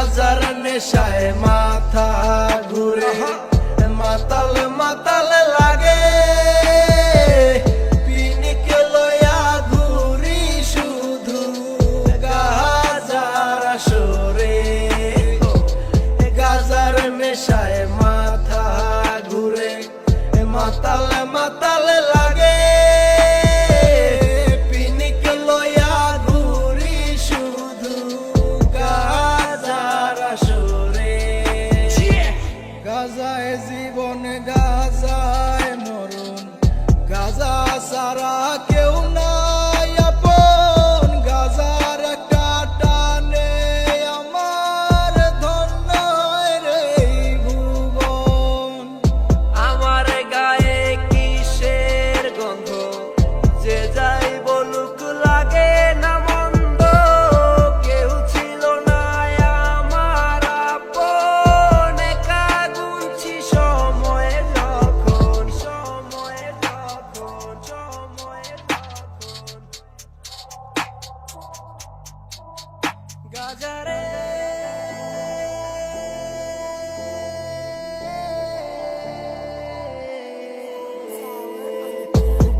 গাজার নেশায় মাথা ঘুরে, মাতাল মাতাল লাগে, পিনিক লয়া ঘুরি শুধু গাজার আসরে। গাজার নেশায় মাথা ঘুরে, মাতাল মাতাল লাগে, পিনিক লয়া ঘুরি শুধু গাজার আসরে। গাজায় জীবন গাজায় মরণ, গাজা সারা কেউ নাই আপন। গাজার একটা টানে আমার ধন্য রে ভুবন। আমার গায়ে কিসের গন্ধ, যে যাই বলুক লাগে না মন্দ। কেউ ছিল না আমার আপন, একা গুনছি সময় যখন, সময় যখন, সময় যখন। গাজারে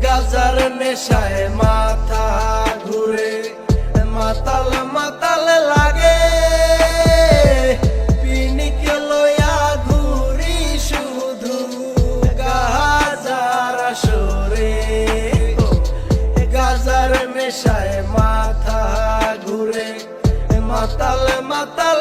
গাজার নেশায় মাথা ঘুরে, মাতাল মাতাল লাগে, পিনিক লয়া ঘুরি শুধু গাজার আসরে। গাজার নেশায় মাথা ঘুরে, মাতাল মাতাল